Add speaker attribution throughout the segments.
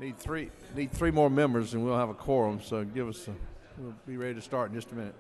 Speaker 1: Need three more members, and we'll have a quorum. So we'll be ready to start in just a minute.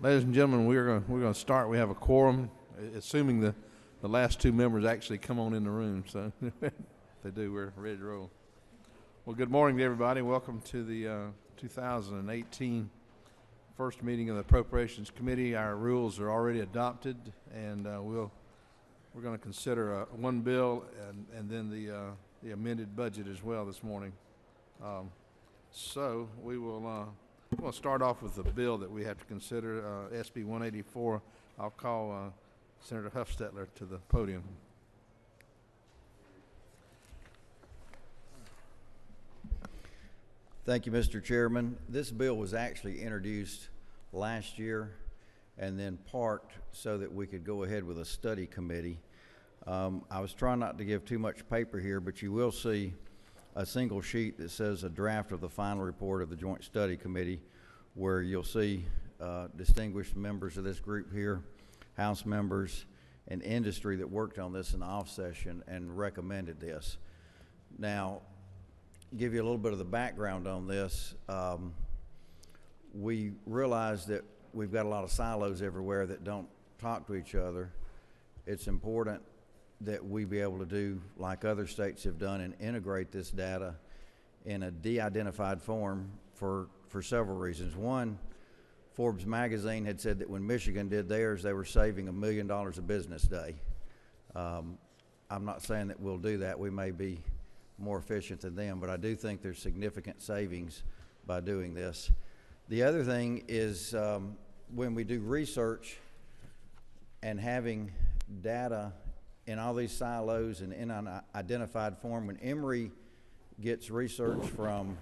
Speaker 1: Ladies and gentlemen, we're going to start. We have a quorum, assuming the last two members actually come on in the room. So if they do, we're ready to roll. Well, good morning to everybody. Welcome to the 2018 first meeting of the Appropriations Committee. Our rules are already adopted, and we're going to consider one bill and then the amended budget as well this morning. So we'll start off with the bill that we have to consider, SB 184. I'll call Senator Huffstetler to the podium.
Speaker 2: Thank you, Mr. Chairman. This bill was actually introduced last year and then parked so that we could go ahead with a study committee. I was trying not to give too much paper here, but you will see a single sheet that says a draft of the final report of the Joint Study Committee, where you'll see distinguished members of this group here, House members, and industry that worked on this in the off session and recommended this. Now, give you a little bit of the background on this. We realize that we've got a lot of silos everywhere that don't talk to each other. It's important that we be able to do like other states have done and integrate this data in a de-identified form for several reasons. One, Forbes magazine had said that when Michigan did theirs, they were saving $1 million a business day. I'm not saying that we'll do that. We may be more efficient than them, but I do think there's significant savings by doing this. The other thing is when we do research and having data in all these silos and in an identified form, when Emory gets research from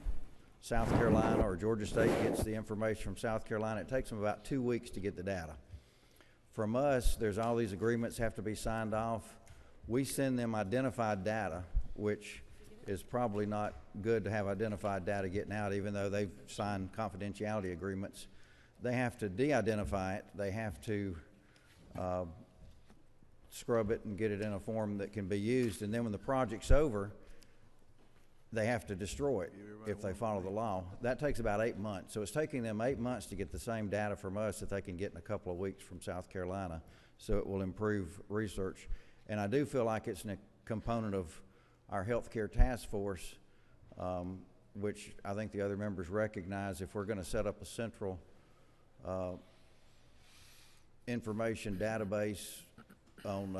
Speaker 2: South Carolina or Georgia State gets the information from South Carolina, it takes them about 2 weeks to get the data. From us, there's all these agreements have to be signed off. We send them identified data, which is probably not good to have identified data getting out, even though they've signed confidentiality agreements. They have to de-identify it. They have to scrub it and get it in a form that can be used. And then when the project's over, they have to destroy it if they follow the law. That takes about 8 months. So it's taking them 8 months to get the same data from us that they can get in a couple of weeks from South Carolina. So it will improve research. And I do feel like it's a component of our healthcare task force, which I think the other members recognize. If we're going to set up a central information database on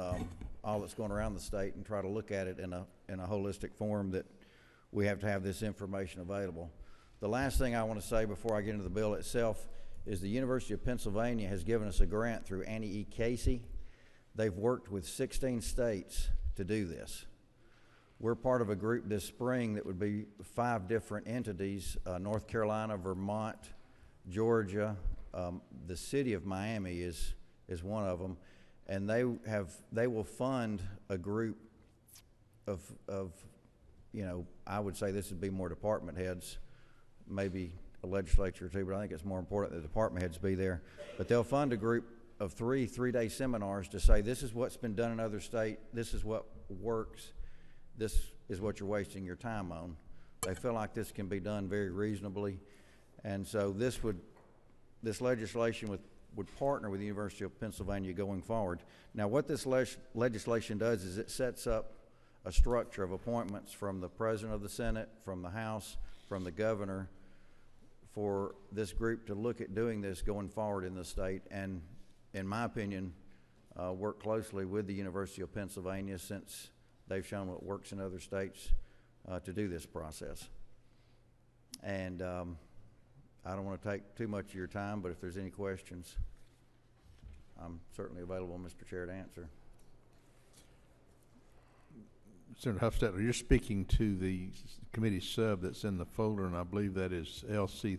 Speaker 2: all that's going around the state and try to look at it in a holistic form, that we have to have this information available. The last thing I want to say before I get into the bill itself is the University of Pennsylvania has given us a grant through Annie E. Casey. They've worked with 16 states to do this. We're part of a group this spring that would be 5 different entities, North Carolina, Vermont, Georgia, the city of Miami is one of them, and they will fund a group of you know, I would say this would be more department heads, maybe a legislature too, but I think it's more important that the department heads be there. But they'll fund a group of 3-day seminars to say, this is what's been done in other states, this is what works, this is what you're wasting your time on. They feel like this can be done very reasonably, and so this legislation would partner with the University of Pennsylvania going forward. Now, what this legislation does is it sets up a structure of appointments from the President of the Senate, from the House, from the Governor, for this group to look at doing this going forward in the state, and in my opinion, work closely with the University of Pennsylvania, since they've shown what works in other states to do this process. And I don't want to take too much of your time, but if there's any questions, I'm certainly available, Mr. Chair, to answer.
Speaker 1: Senator Huffstetler, you're speaking to the committee sub that's in the folder, and I believe that is LC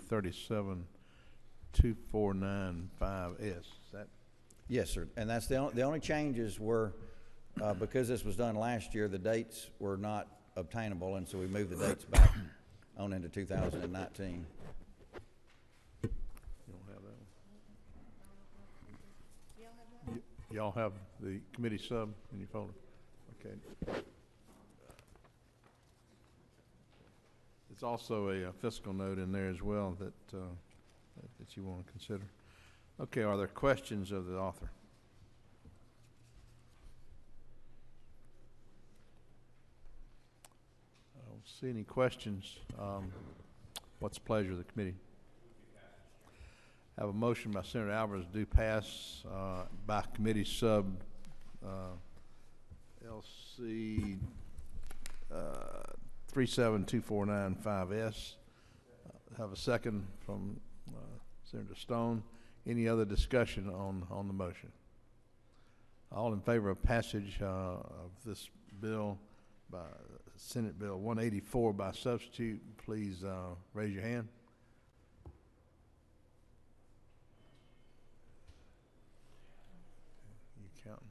Speaker 1: 37249-5S. Is that?
Speaker 2: Yes, sir. And that's the only changes were because this was done last year, the dates were not obtainable, and so we moved the dates back on into 2019.
Speaker 1: You don't have that one? Y'all have the committee sub in your folder? Okay. There's also a fiscal note in there as well that you want to consider. Okay, are there questions of the author? I don't see any questions. What's the pleasure of the committee? I have a motion by Senator Alvarez do pass by committee sub LC 37249-5S. Have a second from Senator Stone. Any other discussion on the motion? All in favor of passage of this bill, by Senate Bill 184 by substitute, please raise your hand. You counting?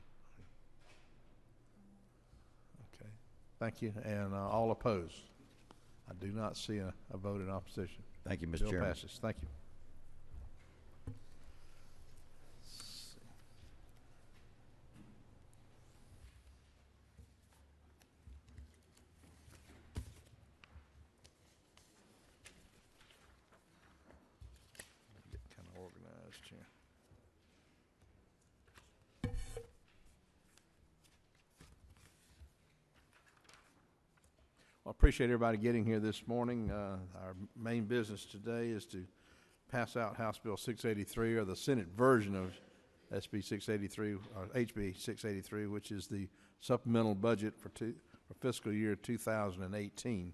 Speaker 1: Okay. Thank you. And all opposed? I do not see a vote in opposition.
Speaker 2: Thank you, Mr.
Speaker 1: Bill
Speaker 2: Chairman.
Speaker 1: passes. Thank you. Get kind of organized here. Well, I appreciate everybody getting here this morning. Our main business today is to pass out House Bill 683, or the Senate version of SB 683, or HB 683, which is the supplemental budget for fiscal year 2018.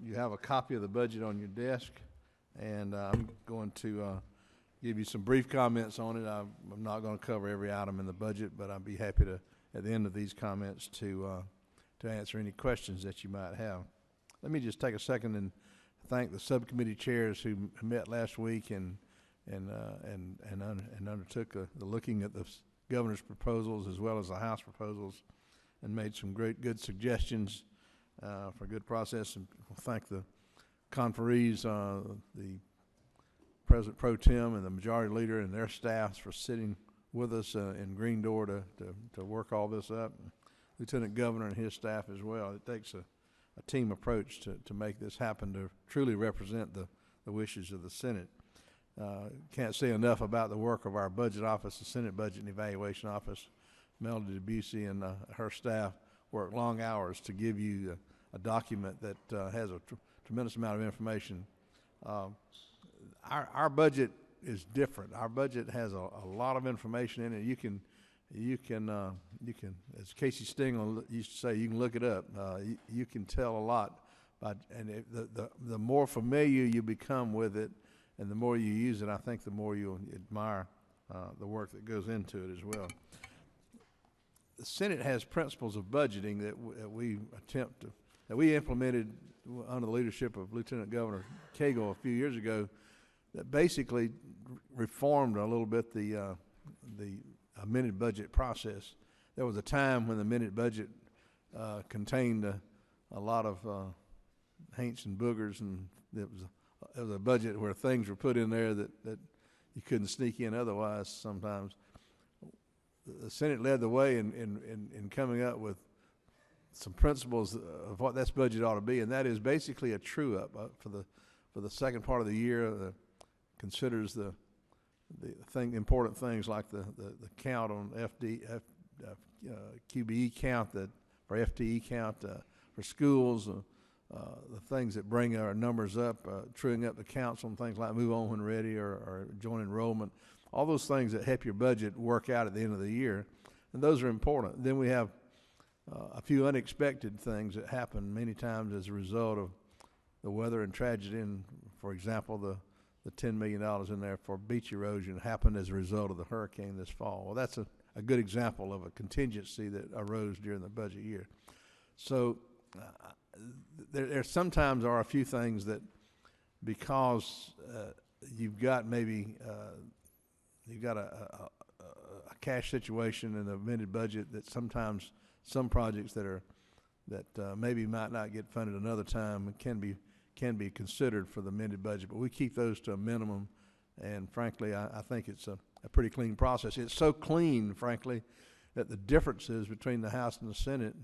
Speaker 1: You have a copy of the budget on your desk, and I'm going to give you some brief comments on it. I'm not going to cover every item in the budget, but I'd be happy to, at the end of these comments, to answer any questions that you might have. Let me just take a second and thank the subcommittee chairs who met last week and undertook the looking at the governor's proposals as well as the House proposals, and made some good suggestions. for a good process, and we'll thank the conferees, the President Pro Tem and the Majority Leader and their staffs for sitting with us in Green Door to work all this up. Lieutenant Governor and his staff as well. It takes a team approach to make this happen, to truly represent the wishes of the Senate. Can't say enough about the work of our budget office, the Senate Budget and Evaluation Office. Melody Debussy and her staff work long hours to give you a document that has a tremendous amount of information. Our budget is different. Our budget has a lot of information in it. You can, as Casey Stengel used to say, you can look it up. You can tell a lot, and the more familiar you become with it, and the more you use it, I think the more you'll admire the work that goes into it as well. The Senate has principles of budgeting that we implemented under the leadership of Lieutenant Governor Cagle a few years ago, that basically reformed a little bit the amended budget process. There was a time when the amended budget contained a lot of haints and boogers, and it was a budget where things were put in there that you couldn't sneak in otherwise sometimes. The Senate led the way in coming up with some principles of what this budget ought to be, and that is basically a true-up for the second part of the year. Considers the important things like the count on QBE count, for FTE count for schools, the things that bring our numbers up, truing up the counts on things like move on when ready or joint enrollment, all those things that help your budget work out at the end of the year, and those are important. Then we have a few unexpected things that happen many times as a result of the weather and tragedy. And for example, the $10 million in there for beach erosion happened as a result of the hurricane this fall. Well, that's a good example of a contingency that arose during the budget year. So there sometimes are a few things that, because you've got a cash situation in the amended budget, that sometimes some projects that maybe might not get funded another time can be considered for the amended budget, but we keep those to a minimum, and frankly I think it's a pretty clean process. It's so clean, frankly, that the differences between the House and the Senate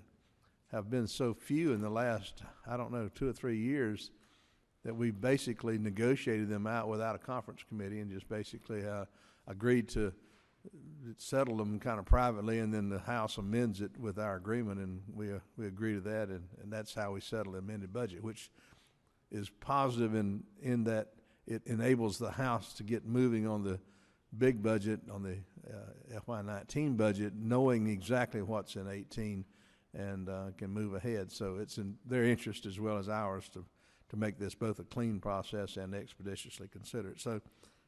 Speaker 1: have been so few in the last, 2 or 3 years, that we basically negotiated them out without a conference committee and just basically agreed to settle them kind of privately, and then the House amends it with our agreement, and we agree to that, and that's how we settle the amended budget, which is positive in that it enables the House to get moving on the big budget, on the FY19 budget, knowing exactly what's in 18, and can move ahead. So it's in their interest as well as ours to make this both a clean process and expeditiously consider it. So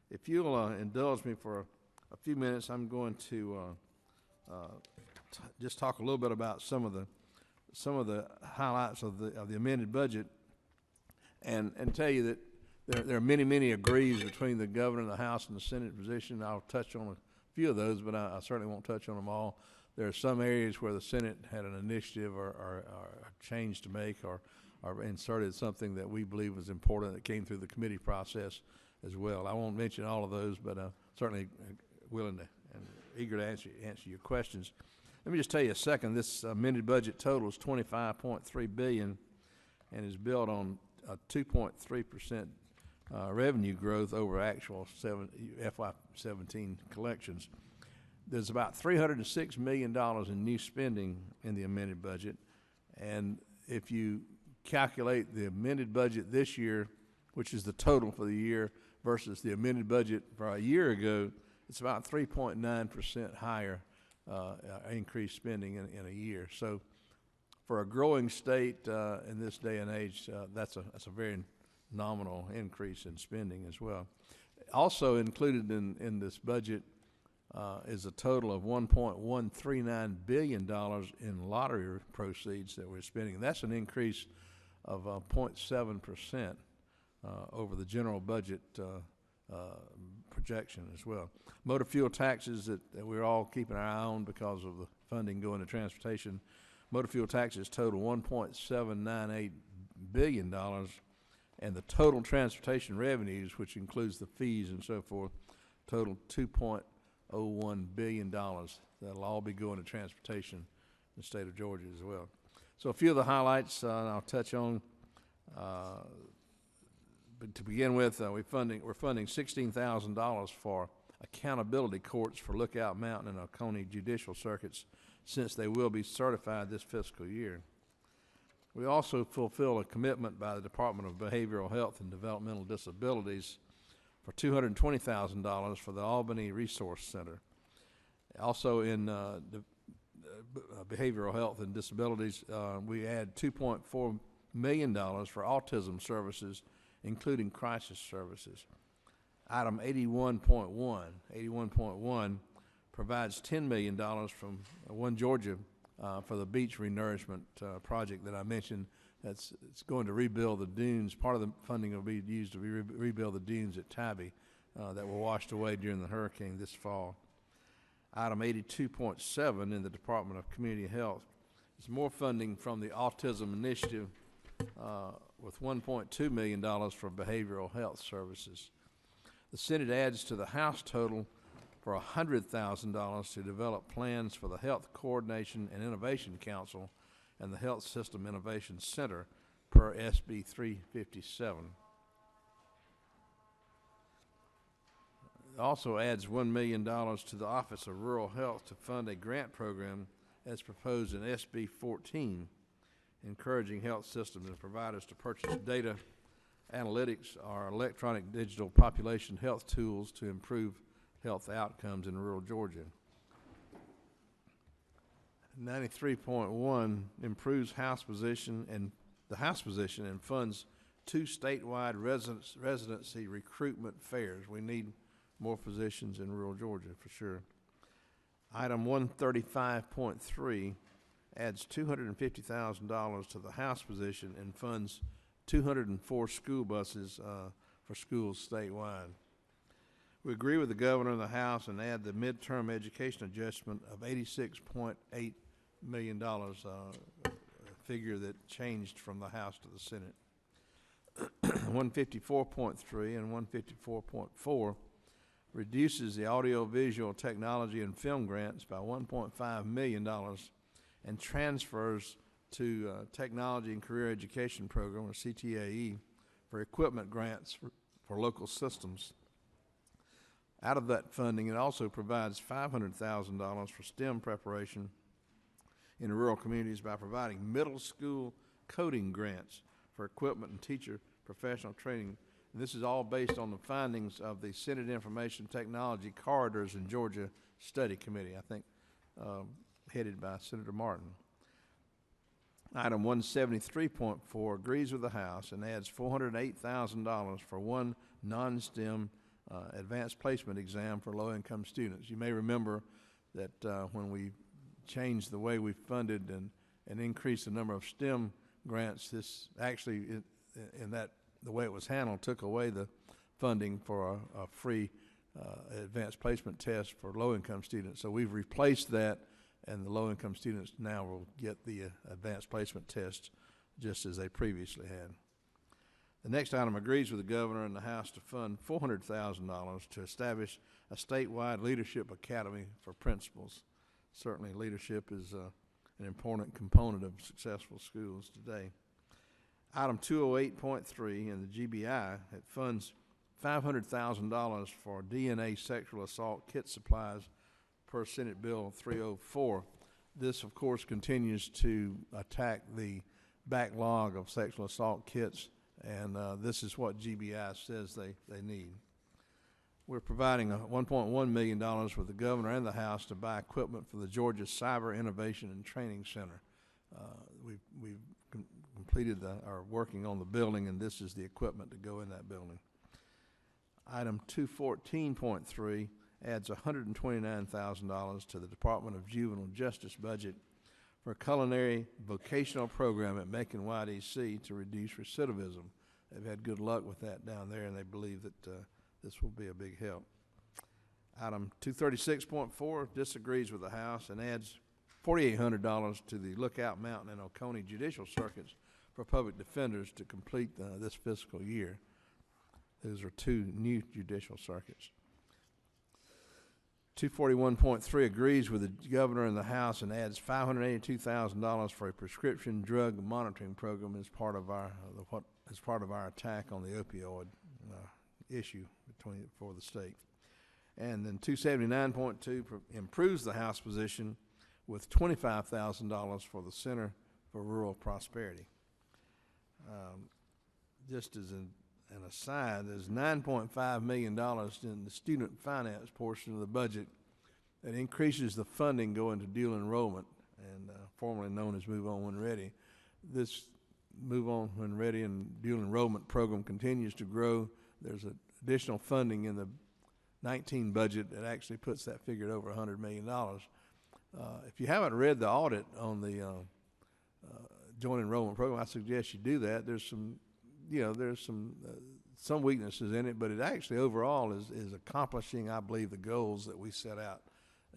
Speaker 1: if you'll indulge me for a few minutes, I'm going to just talk a little bit about some of the highlights of the amended budget, and tell you that there are many agrees between the governor, the House, and the Senate position. I'll touch on a few of those, but I certainly won't touch on them all. There are some areas where the Senate had an initiative or a change to make, or inserted something that we believe was important that came through the committee process as well. I won't mention all of those, but certainly willing to and eager to answer your questions. Let me just tell you a second. This amended budget totals $25.3 billion and is built on a 2.3% revenue growth over actual FY17 collections. There's about $306 million in new spending in the amended budget, and if you calculate the amended budget this year, which is the total for the year, versus the amended budget for a year ago, it's about 3.9% higher increased spending in a year. So for a growing state in this day and age, that's a very nominal increase in spending as well. Also included in this budget is a total of $1.139 billion in lottery proceeds that we're spending. And that's an increase of 0.7% over the general budget projection as well. Motor fuel taxes that we're all keeping our eye on because of the funding going to transportation. Motor fuel taxes total $1.798 billion, and the total transportation revenues, which includes the fees and so forth, total $2.01 billion. That'll all be going to transportation in the state of Georgia as well. So a few of the highlights I'll touch on. But to begin with, we're funding $16,000 for accountability courts for Lookout Mountain and Oconee judicial circuits, since they will be certified this fiscal year. We also fulfill a commitment by the Department of Behavioral Health and Developmental Disabilities for $220,000 for the Albany Resource Center. Also in behavioral health and disabilities, we add $2.4 million for autism services, including crisis services. Item 81.1 provides $10 million from One Georgia for the beach renourishment project that I mentioned. It's going to rebuild the dunes. Part of the funding will be used to rebuild the dunes at Tybee that were washed away during the hurricane this fall. Item 82.7 in the Department of Community Health is more funding from the Autism Initiative with $1.2 million for behavioral health services. The Senate adds to the House total for $100,000 to develop plans for the Health Coordination and Innovation Council and the Health System Innovation Center per SB 357. It also adds $1 million to the Office of Rural Health to fund a grant program as proposed in SB 14, encouraging health systems and providers to purchase data analytics or electronic digital population health tools to improve health outcomes in rural Georgia. 93.1 improves House position and funds 2 statewide residency recruitment fairs. We need more physicians in rural Georgia for sure. Item 135.3 adds $250,000 to the House position and funds 204 school buses for schools statewide. We agree with the governor and the House and add the midterm education adjustment of $86.8 million, a figure that changed from the House to the Senate. 154.3 and 154.4 reduces the audiovisual technology and film grants by $1.5 million and transfers to Technology and Career Education Program, or CTAE, for equipment grants for local systems. Out of that funding, it also provides $500,000 for STEM preparation in rural communities by providing middle school coding grants for equipment and teacher professional training. And this is all based on the findings of the Senate Information Technology Corridors in Georgia Study Committee, I think headed by Senator Martin. Item 173.4 agrees with the House and adds $408,000 for one non-STEM advanced placement exam for low-income students. You may remember that when we changed the way we funded and increased the number of STEM grants, this actually, the way it was handled, took away the funding for a free advanced placement test for low-income students. So we've replaced that, and the low-income students now will get the advanced placement test just as they previously had. The next item agrees with the governor and the House to fund $400,000 to establish a statewide leadership academy for principals. Certainly leadership is an important component of successful schools today. Item 208.3 in the GBI, it funds $500,000 for DNA sexual assault kit supplies per Senate Bill 304. This, of course, continues to attack the backlog of sexual assault kits, and this is what GBI says they need. We're providing $1.1 million with the governor and the House to buy equipment for the Georgia Cyber Innovation and Training Center. We've completed are working on the building, and this is the equipment to go in that building. Item 214.3 adds $129,000 to the Department of Juvenile Justice budget for a culinary vocational program at Macon YDC to reduce recidivism. They've had good luck with that down there, and they believe that this will be a big help. Item 236.4 disagrees with the House and adds $4,800 to the Lookout Mountain and Oconee Judicial Circuits for public defenders to complete this fiscal year. Those are 2 new judicial circuits. 241.3 agrees with the governor and the House and adds $582,000 for a prescription drug monitoring program as part of our attack on the opioid issue for the state. And then 279.2 improves the House position with $25,000 for the Center for Rural Prosperity. Just as an aside, there's $9.5 million in the student finance portion of the budget that increases the funding going to dual enrollment, and formerly known as Move On When Ready. This Move On When Ready and dual enrollment program continues to grow. There's additional funding in the 19 budget that actually puts that figure at over $100 million. If you haven't read the audit on the joint enrollment program, I suggest you do that. There's some weaknesses in it, but it actually overall is accomplishing, I believe, the goals that we set out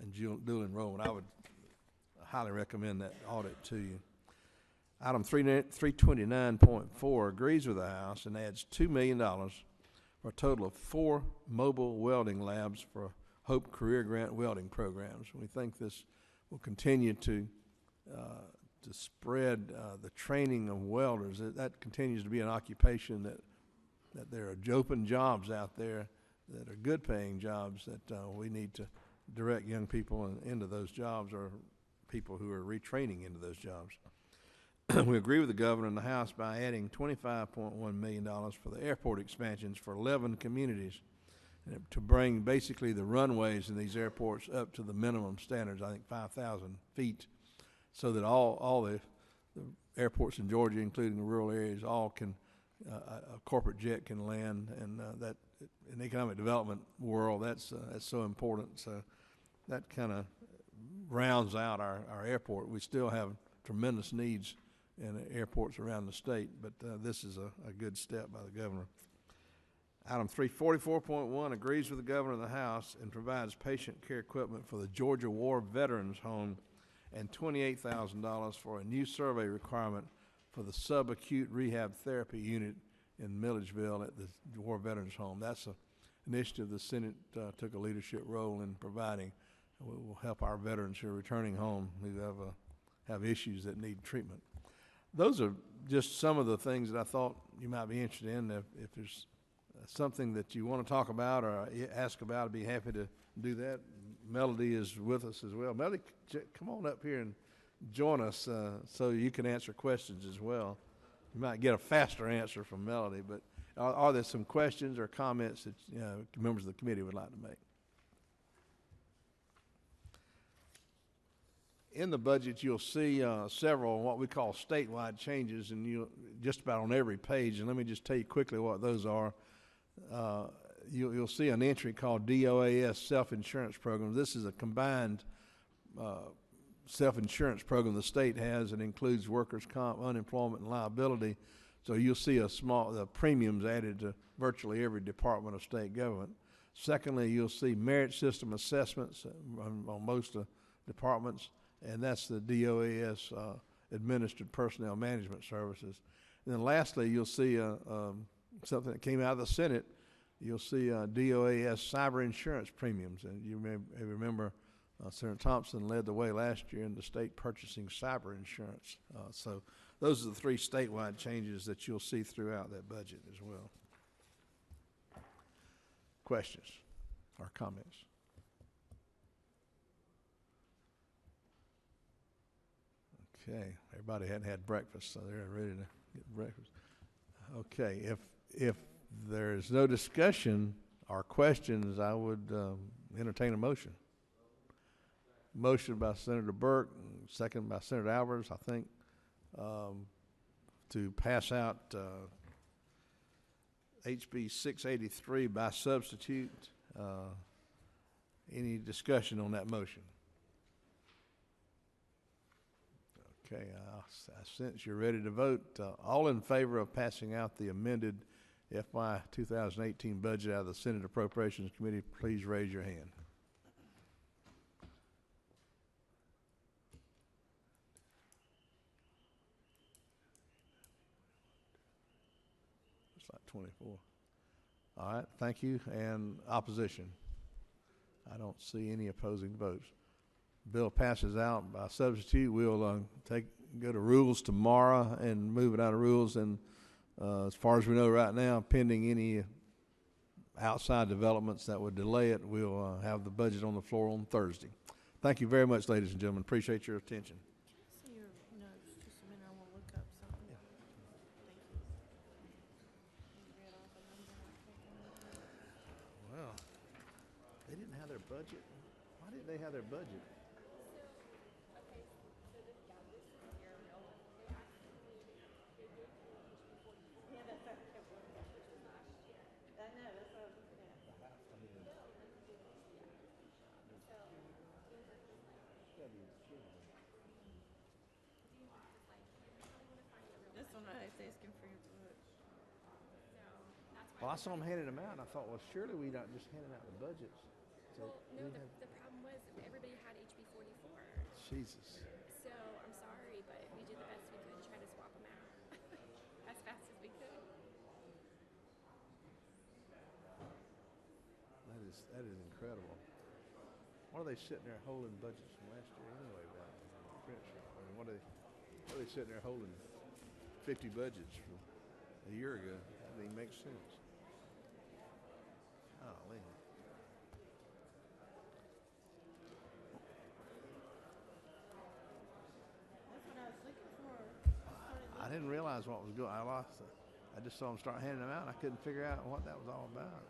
Speaker 1: in dual enrollment. I would highly recommend that audit to you. Item 329.4 agrees with the House and adds $2 million for a total of 4 mobile welding labs for Hope Career Grant welding programs. We think this will continue to spread the training of welders. That continues to be an occupation that there are open jobs out there that are good paying jobs that we need to direct young people into those jobs, or people who are retraining into those jobs. We agree with the governor and the House by adding $25.1 million for the airport expansions for 11 communities to bring basically the runways in these airports up to the minimum standards, I think 5,000 feet, so that all the airports in Georgia, including the rural areas, all can, a corporate jet can land, and that in the economic development world, that's so important. So that kind of rounds out our airport. We still have tremendous needs in airports around the state, but this is a good step by the governor. Item 344.1 agrees with the governor of the House and provides patient care equipment for the Georgia War Veterans Home and $28,000 for a new survey requirement for the subacute rehab therapy unit in Milledgeville at the War Veterans Home. That's an initiative the Senate took a leadership role in providing. Will help our veterans who are returning home who have issues that need treatment. Those are just some of the things that I thought you might be interested in. If there's something that you want to talk about or ask about, I'd be happy to do that. Melody is with us as well. Melody, come on up here and join us so you can answer questions as well. You might get a faster answer from Melody, but are there some questions or comments that members of the committee would like to make? In the budget, you'll see several what we call statewide changes, and you just about on every page. And let me just tell you quickly what those are. You'll see an entry called DOAS Self-Insurance Program. This is a combined self-insurance program the state has. It includes workers' comp, unemployment, and liability. So you'll see the premiums added to virtually every department of state government. Secondly, you'll see merit system assessments on most departments, and that's the DOAS Administered Personnel Management Services. And then lastly, you'll see something that came out of the Senate. You'll see DOAS cyber insurance premiums, and you may remember Senator Thompson led the way last year in the state purchasing cyber insurance. So those are the 3 statewide changes that you'll see throughout that budget as well. Questions or comments? Okay, everybody hadn't had breakfast, so they're ready to get breakfast. Okay, if there's no discussion or questions, I would entertain a motion. Motion by Senator Burke, second by Senator Alvarez, I think, to pass out HB 683 by substitute. Any discussion on that motion? Okay, I sense you're ready to vote. All in favor of passing out the amended FY 2018 budget out of the Senate Appropriations Committee, please raise your hand. Looks like 24. All right, thank you. And opposition? I don't see any opposing votes. Bill passes out by substitute. We'll go to rules tomorrow and move it out of rules. And as far as we know right now, pending any outside developments that would delay it, we'll have the budget on the floor on Thursday. Thank you very much, ladies and gentlemen. Appreciate your attention.
Speaker 3: Can I see your notes just a minute? I want to look up something.
Speaker 1: Yeah.
Speaker 3: Thank you. You read off a number.
Speaker 1: Well, they didn't have their budget. Why didn't they have their budget?
Speaker 3: This one I was asking for your book.
Speaker 1: Well, I saw them handing them out, and I thought, well, surely we not just handing out the budgets. So
Speaker 4: Well, no,
Speaker 1: we have,
Speaker 4: the problem was everybody had HB 44.
Speaker 1: Jesus.
Speaker 4: So I'm sorry, but we did the best we could to try to swap them out as fast as we could.
Speaker 1: That is incredible. What are they sitting there holding budgets from last year anyway? I mean, what are they sitting there holding 50 budgets from a year ago? That doesn't even make sense. Golly.
Speaker 3: That's what I was looking for.
Speaker 1: I didn't realize what was going on. I just saw them start handing them out, and I couldn't figure out what that was all about.